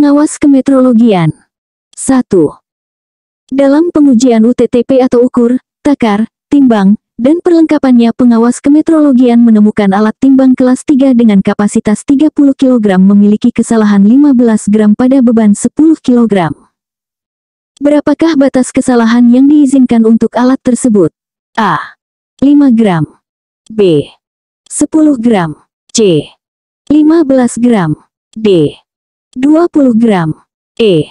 Pengawas kemetrologian. 1. Dalam pengujian UTTP atau ukur, takar, timbang, dan perlengkapannya, pengawas kemetrologian menemukan alat timbang kelas 3 dengan kapasitas 30 kg memiliki kesalahan 15 gram pada beban 10 kg. Berapakah batas kesalahan yang diizinkan untuk alat tersebut? A. 5 gram. B. 10 gram. C. 15 gram. D. 20 gram. E.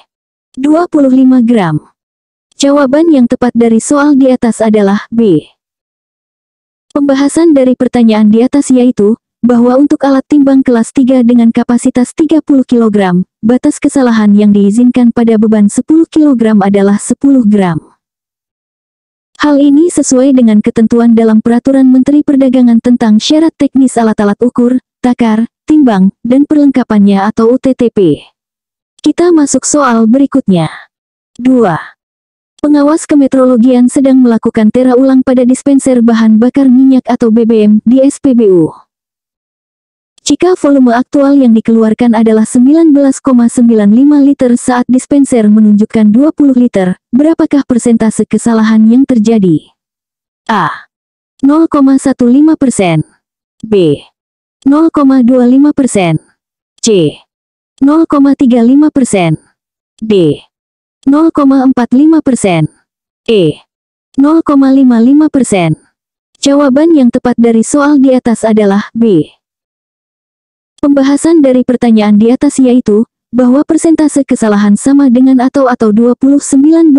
25 gram. Jawaban yang tepat dari soal di atas adalah B. Pembahasan dari pertanyaan di atas yaitu, bahwa untuk alat timbang kelas 3 dengan kapasitas 30 kg, batas kesalahan yang diizinkan pada beban 10 kg adalah 10 gram. Hal ini sesuai dengan ketentuan dalam Peraturan Menteri Perdagangan tentang syarat teknis alat-alat ukur, takar, timbang, dan perlengkapannya atau UTTP. Kita masuk soal berikutnya. 2. Pengawas kemetrologian sedang melakukan tera ulang pada dispenser bahan bakar minyak atau BBM di SPBU. Jika volume aktual yang dikeluarkan adalah 19,95 liter saat dispenser menunjukkan 20 liter, berapakah persentase kesalahan yang terjadi? A. 0,15%. B. 0,25%. C. 0,35%. D. 0,45%. E. 0,55%. Jawaban yang tepat dari soal di atas adalah B. Pembahasan dari pertanyaan di atas yaitu, bahwa persentase kesalahan sama dengan atau 19,95,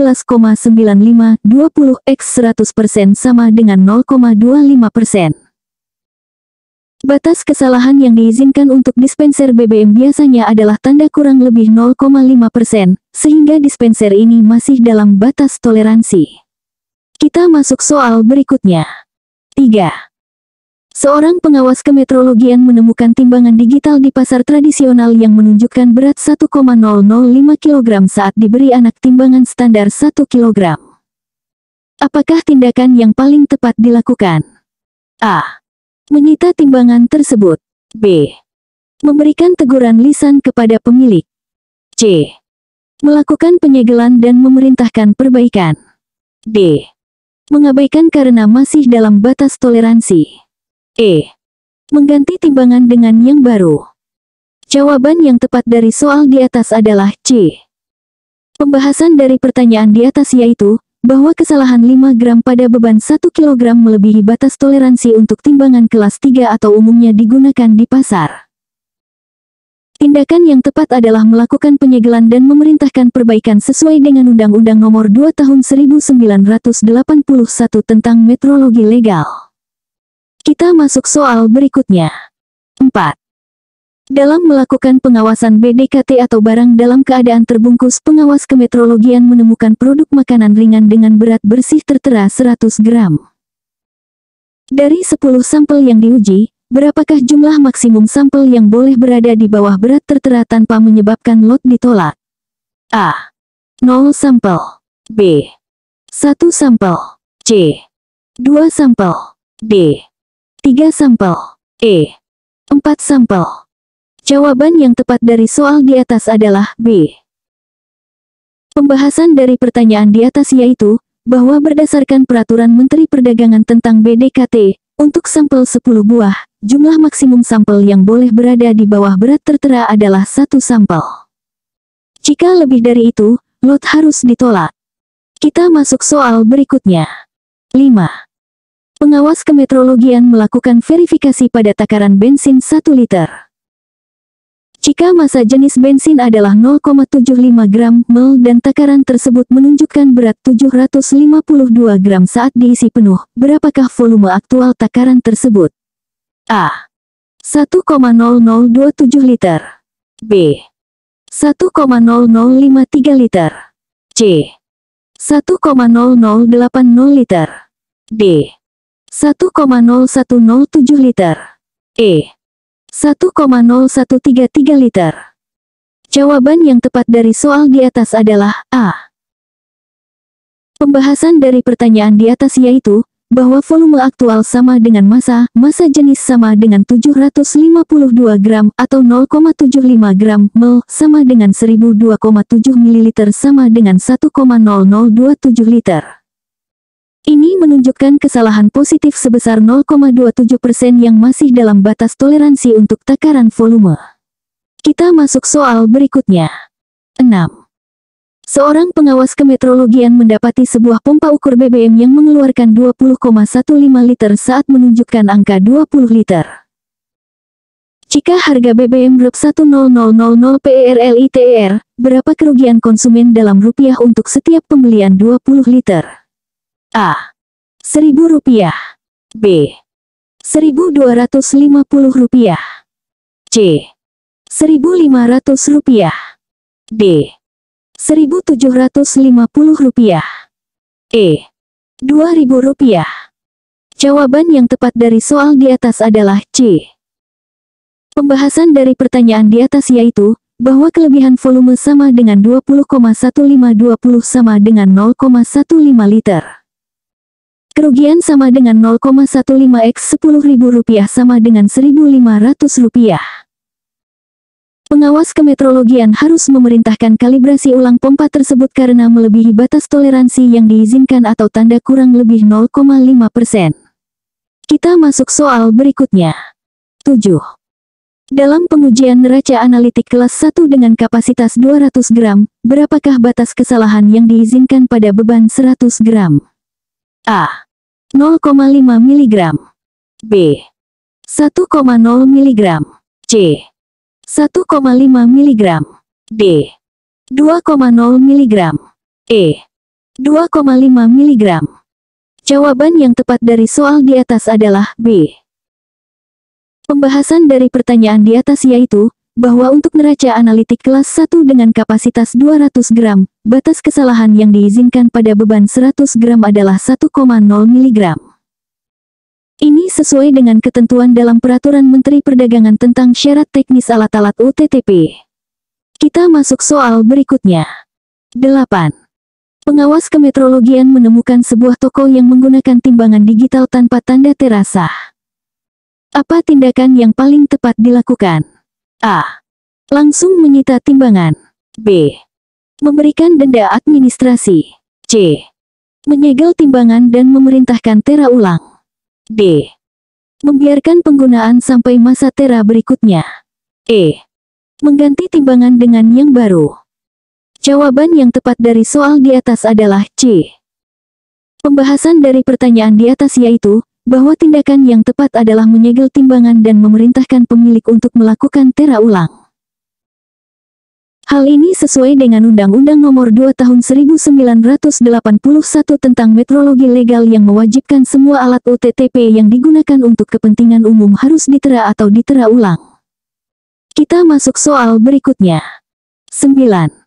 20 x 100% sama dengan 0,25%. Batas kesalahan yang diizinkan untuk dispenser BBM biasanya adalah tanda kurang lebih 0,5%, sehingga dispenser ini masih dalam batas toleransi. Kita masuk soal berikutnya. 3. Seorang pengawas kemetrologian menemukan timbangan digital di pasar tradisional yang menunjukkan berat 1,005 kg saat diberi anak timbangan standar 1 kg. Apakah tindakan yang paling tepat dilakukan? A. Menyita timbangan tersebut. B. Memberikan teguran lisan kepada pemilik. C. Melakukan penyegelan dan memerintahkan perbaikan. D. Mengabaikan karena masih dalam batas toleransi. E. Mengganti timbangan dengan yang baru. Jawaban yang tepat dari soal di atas adalah C. Pembahasan dari pertanyaan di atas yaitu, bahwa kesalahan 5 gram pada beban 1 kg melebihi batas toleransi untuk timbangan kelas 3 atau umumnya digunakan di pasar. Tindakan yang tepat adalah melakukan penyegelan dan memerintahkan perbaikan sesuai dengan Undang-Undang Nomor 2 Tahun 1981 tentang metrologi legal. Kita masuk soal berikutnya. 4. Dalam melakukan pengawasan BDKT atau barang dalam keadaan terbungkus, pengawas kemetrologian menemukan produk makanan ringan dengan berat bersih tertera 100 gram. Dari 10 sampel yang diuji, berapakah jumlah maksimum sampel yang boleh berada di bawah berat tertera tanpa menyebabkan lot ditolak? A. 0 sampel. B. 1 sampel. C. 2 sampel. D. 3 sampel. E. 4 sampel. Jawaban yang tepat dari soal di atas adalah B. Pembahasan dari pertanyaan di atas yaitu, bahwa berdasarkan Peraturan Menteri Perdagangan tentang BDKT, untuk sampel 10 buah, jumlah maksimum sampel yang boleh berada di bawah berat tertera adalah 1 sampel. Jika lebih dari itu, lot harus ditolak. Kita masuk soal berikutnya. 5. Pengawas kemetrologian melakukan verifikasi pada takaran bensin 1 liter. Jika massa jenis bensin adalah 0,75 gram ml dan takaran tersebut menunjukkan berat 752 gram saat diisi penuh, berapakah volume aktual takaran tersebut? A. 1,0027 liter. B. 1,0053 liter. C. 1,0080 liter. D. 1,0107 liter. E. 1,0133 liter. Jawaban yang tepat dari soal di atas adalah A. Pembahasan dari pertanyaan di atas yaitu, bahwa volume aktual sama dengan massa jenis sama dengan 752 gram atau 0,75 gram ml sama dengan 1002,7 ml sama dengan 1,0027 liter. Ini menunjukkan kesalahan positif sebesar 0,27% yang masih dalam batas toleransi untuk takaran volume. Kita masuk soal berikutnya. 6. Seorang pengawas kemetrologian mendapati sebuah pompa ukur BBM yang mengeluarkan 20,15 liter saat menunjukkan angka 20 liter. Jika harga BBM drop 10000 per/liter, berapa kerugian konsumen dalam rupiah untuk setiap pembelian 20 liter? A. Rp1.000. B. Rp1.250. C. Rp1.500. D. Rp1.750. E. Rp2.000. Jawaban yang tepat dari soal di atas adalah C. Pembahasan dari pertanyaan di atas yaitu, bahwa kelebihan volume sama dengan 20,1520 sama dengan 0,15 liter. Kerugian sama dengan 0,15 x Rp10.000 sama dengan Rp1.500. Pengawas kemetrologian harus memerintahkan kalibrasi ulang pompa tersebut karena melebihi batas toleransi yang diizinkan atau tanda kurang lebih 0,5%. Kita masuk soal berikutnya. 7. Dalam pengujian neraca analitik kelas 1 dengan kapasitas 200 gram, berapakah batas kesalahan yang diizinkan pada beban 100 gram? A. 0,5 mg. B. 1,0 mg. C. 1,5 mg. D. 2,0 mg. E. 2,5 mg. Jawaban yang tepat dari soal di atas adalah B. Pembahasan dari pertanyaan di atas yaitu, bahwa untuk neraca analitik kelas 1 dengan kapasitas 200 gram, batas kesalahan yang diizinkan pada beban 100 gram adalah 1,0 mg. Ini sesuai dengan ketentuan dalam Peraturan Menteri Perdagangan tentang Syarat Teknis Alat-alat UTTP. Kita masuk soal berikutnya. 8. Pengawas kemetrologian menemukan sebuah toko yang menggunakan timbangan digital tanpa tanda terasa. Apa tindakan yang paling tepat dilakukan? A. Langsung menyita timbangan. B. Memberikan denda administrasi. C. Menyegel timbangan dan memerintahkan tera ulang. D. Membiarkan penggunaan sampai masa tera berikutnya. E. Mengganti timbangan dengan yang baru. Jawaban yang tepat dari soal di atas adalah C. Pembahasan dari pertanyaan di atas yaitu, bahwa tindakan yang tepat adalah menyegel timbangan dan memerintahkan pemilik untuk melakukan tera ulang. Hal ini sesuai dengan Undang-Undang Nomor 2 Tahun 1981 tentang metrologi legal yang mewajibkan semua alat UTTP yang digunakan untuk kepentingan umum harus ditera atau ditera ulang. Kita masuk soal berikutnya. 9.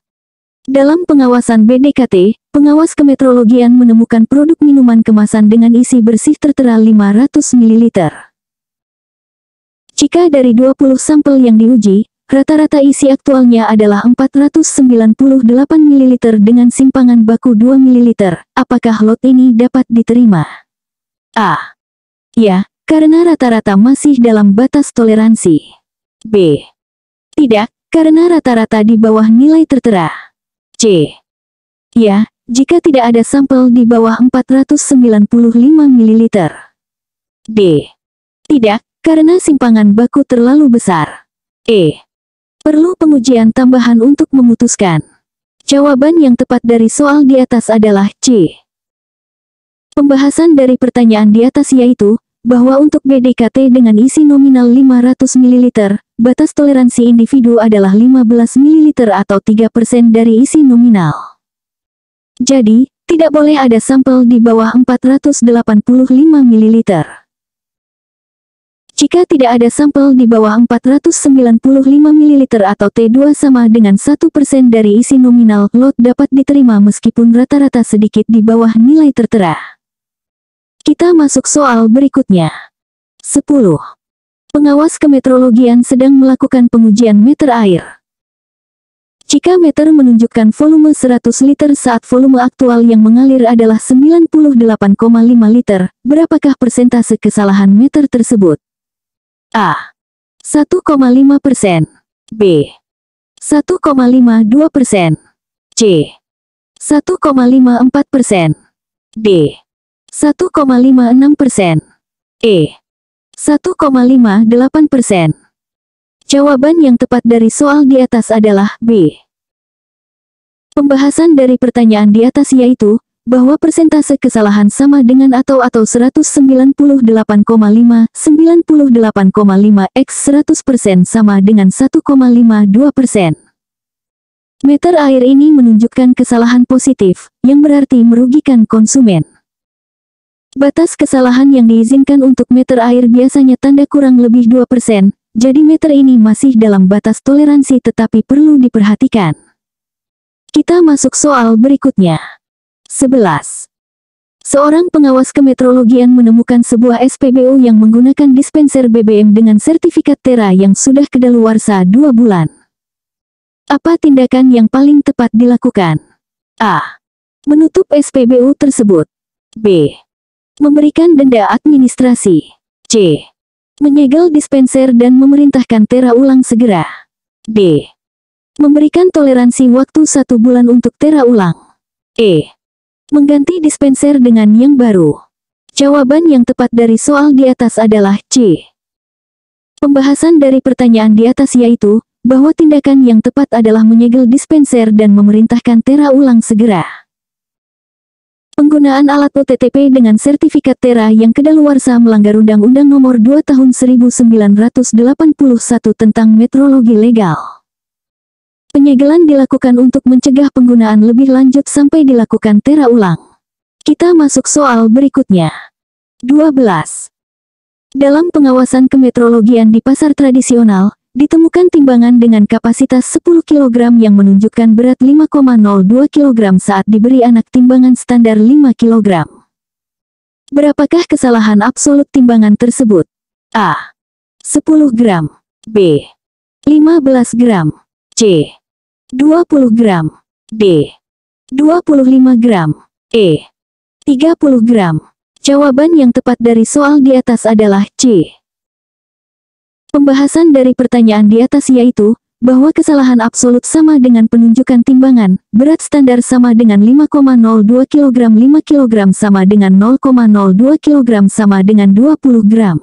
Dalam pengawasan BDKT, pengawas kemetrologian menemukan produk minuman kemasan dengan isi bersih tertera 500 ml. Jika dari 20 sampel yang diuji, rata-rata isi aktualnya adalah 498 ml dengan simpangan baku 2 ml. Apakah lot ini dapat diterima? A. Ya, karena rata-rata masih dalam batas toleransi. B. Tidak, karena rata-rata di bawah nilai tertera. C. Ya, jika tidak ada sampel di bawah 495 ml. D. Tidak, karena simpangan baku terlalu besar. E. Perlu pengujian tambahan untuk memutuskan. Jawaban yang tepat dari soal di atas adalah C. Pembahasan dari pertanyaan di atas yaitu, bahwa untuk BDKT dengan isi nominal 500 ml, batas toleransi individu adalah 15 ml atau 3% dari isi nominal. Jadi, tidak boleh ada sampel di bawah 485 ml. Jika tidak ada sampel di bawah 495 ml atau T2 sama dengan 1% dari isi nominal, lot dapat diterima meskipun rata-rata sedikit di bawah nilai tertera. Kita masuk soal berikutnya. 10. Pengawas kemetrologian sedang melakukan pengujian meter air. Jika meter menunjukkan volume 100 liter saat volume aktual yang mengalir adalah 98,5 liter, berapakah persentase kesalahan meter tersebut? A. 1,5%. B. 1,52%. C. 1,54%. D. 1,56%. E. 1,58%. Jawaban yang tepat dari soal di atas adalah B. Pembahasan dari pertanyaan di atas yaitu, bahwa persentase kesalahan sama dengan atau 198,5, 98,5 x 100% sama dengan 1,52%. Meter air ini menunjukkan kesalahan positif, yang berarti merugikan konsumen. Batas kesalahan yang diizinkan untuk meter air biasanya tanda kurang lebih 2%, jadi meter ini masih dalam batas toleransi tetapi perlu diperhatikan. Kita masuk soal berikutnya. 11. Seorang pengawas kemetrologian menemukan sebuah SPBU yang menggunakan dispenser BBM dengan sertifikat Tera yang sudah kedaluarsa 2 bulan. Apa tindakan yang paling tepat dilakukan? A. Menutup SPBU tersebut. B. Memberikan denda administrasi. C. Menyegel dispenser dan memerintahkan Tera ulang segera. D. Memberikan toleransi waktu 1 bulan untuk Tera ulang. E. Mengganti dispenser dengan yang baru. Jawaban yang tepat dari soal di atas adalah C. Pembahasan dari pertanyaan di atas yaitu, bahwa tindakan yang tepat adalah menyegel dispenser dan memerintahkan Tera ulang segera. Penggunaan alat OTTP dengan sertifikat Tera yang kedaluarsa melanggar Undang-Undang Nomor 2 Tahun 1981 tentang metrologi legal. Penyegelan dilakukan untuk mencegah penggunaan lebih lanjut sampai dilakukan Tera ulang. Kita masuk soal berikutnya. 12. Dalam pengawasan kemetrologian di pasar tradisional, ditemukan timbangan dengan kapasitas 10 kg yang menunjukkan berat 5,02 kg saat diberi anak timbangan standar 5 kg. Berapakah kesalahan absolut timbangan tersebut? A. 10 gram. B. 15 gram. C. 20 gram. D. 25 gram. E. 30 gram. Jawaban yang tepat dari soal di atas adalah C. Pembahasan dari pertanyaan di atas yaitu, bahwa kesalahan absolut sama dengan penunjukan timbangan, berat standar sama dengan 5,02 kg, 5 kg sama dengan 0,02 kg sama dengan 20 gram.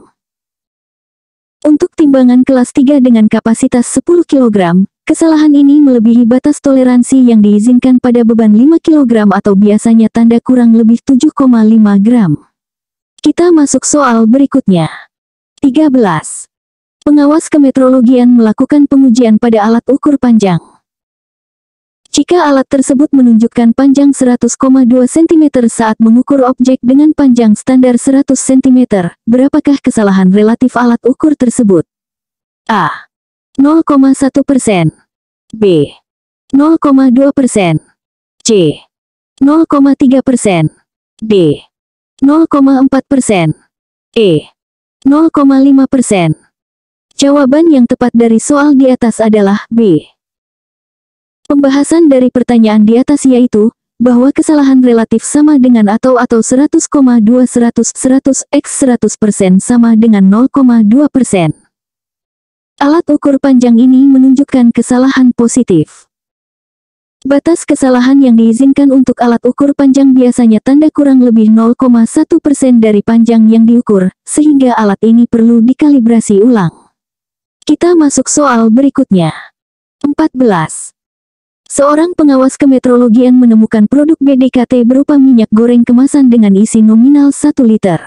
Untuk timbangan kelas 3 dengan kapasitas 10 kg, kesalahan ini melebihi batas toleransi yang diizinkan pada beban 5 kg atau biasanya tanda kurang lebih 7,5 gram. Kita masuk soal berikutnya. 13. Pengawas kemetrologian melakukan pengujian pada alat ukur panjang. Jika alat tersebut menunjukkan panjang 100,2 cm saat mengukur objek dengan panjang standar 100 cm, berapakah kesalahan relatif alat ukur tersebut? A. 0,1%. B. 0,2%. C. 0,3%. D. 0,4%. E. 0,5%. Jawaban yang tepat dari soal di atas adalah B. Pembahasan dari pertanyaan di atas yaitu, bahwa kesalahan relatif sama dengan atau 100,2 100 x 100% sama dengan 0,2%. Alat ukur panjang ini menunjukkan kesalahan positif. Batas kesalahan yang diizinkan untuk alat ukur panjang biasanya tanda kurang lebih 0,1% dari panjang yang diukur, sehingga alat ini perlu dikalibrasi ulang. Kita masuk soal berikutnya. 14. Seorang pengawas kemetrologian menemukan produk BDKT berupa minyak goreng kemasan dengan isi nominal 1 liter.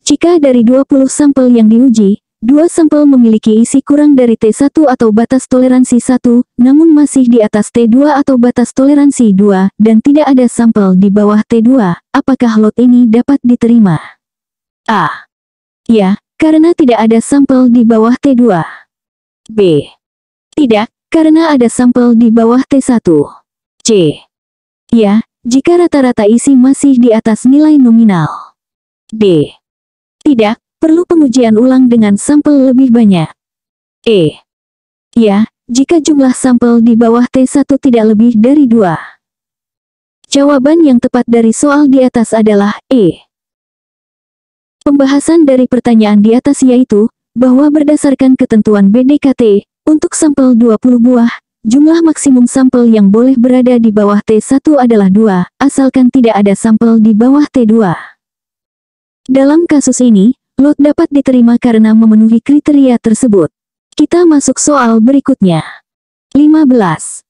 Jika dari 20 sampel yang diuji, 2 sampel memiliki isi kurang dari T1 atau batas toleransi 1, namun masih di atas T2 atau batas toleransi 2, dan tidak ada sampel di bawah T2, apakah lot ini dapat diterima? A. Ya, karena tidak ada sampel di bawah T2. B. Tidak, karena ada sampel di bawah T1. C. Ya, jika rata-rata isi masih di atas nilai nominal. D. Tidak, perlu pengujian ulang dengan sampel lebih banyak. E. Ya, jika jumlah sampel di bawah T1 tidak lebih dari 2. Jawaban yang tepat dari soal di atas adalah E. Pembahasan dari pertanyaan di atas yaitu, bahwa berdasarkan ketentuan BDKT, untuk sampel 20 buah, jumlah maksimum sampel yang boleh berada di bawah T1 adalah 2, asalkan tidak ada sampel di bawah T2. Dalam kasus ini, lot dapat diterima karena memenuhi kriteria tersebut. Kita masuk soal berikutnya. 15.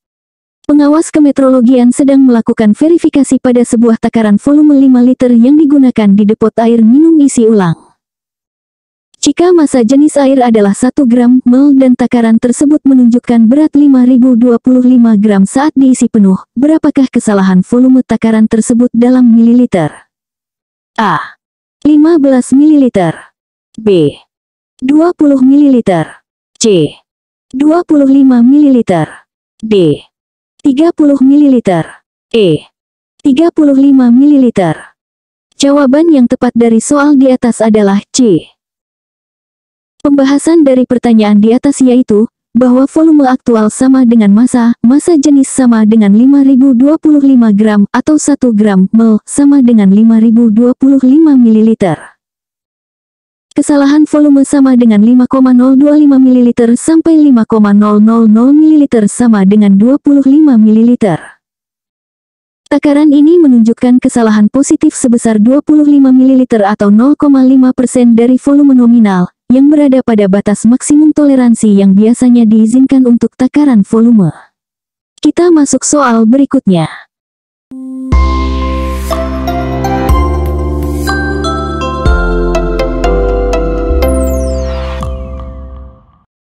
Pengawas kemetrologian sedang melakukan verifikasi pada sebuah takaran volume 5 liter yang digunakan di depot air minum isi ulang. Jika massa jenis air adalah 1 gram ml dan takaran tersebut menunjukkan berat 5025 gram saat diisi penuh, berapakah kesalahan volume takaran tersebut dalam mililiter? A. 15 ml. B. 20 ml. C. 25 ml. D. 30 ml. E. 35 ml. Jawaban yang tepat dari soal di atas adalah C. Pembahasan dari pertanyaan di atas yaitu, bahwa volume aktual sama dengan massa jenis sama dengan 5025 gram atau 1 gram ml sama dengan 5025 ml. Kesalahan volume sama dengan 5,025 ml sampai 5,000 ml sama dengan 25 ml. Takaran ini menunjukkan kesalahan positif sebesar 25 ml atau 0,5% dari volume nominal, yang berada pada batas maksimum toleransi yang biasanya diizinkan untuk takaran volume. Kita masuk soal berikutnya.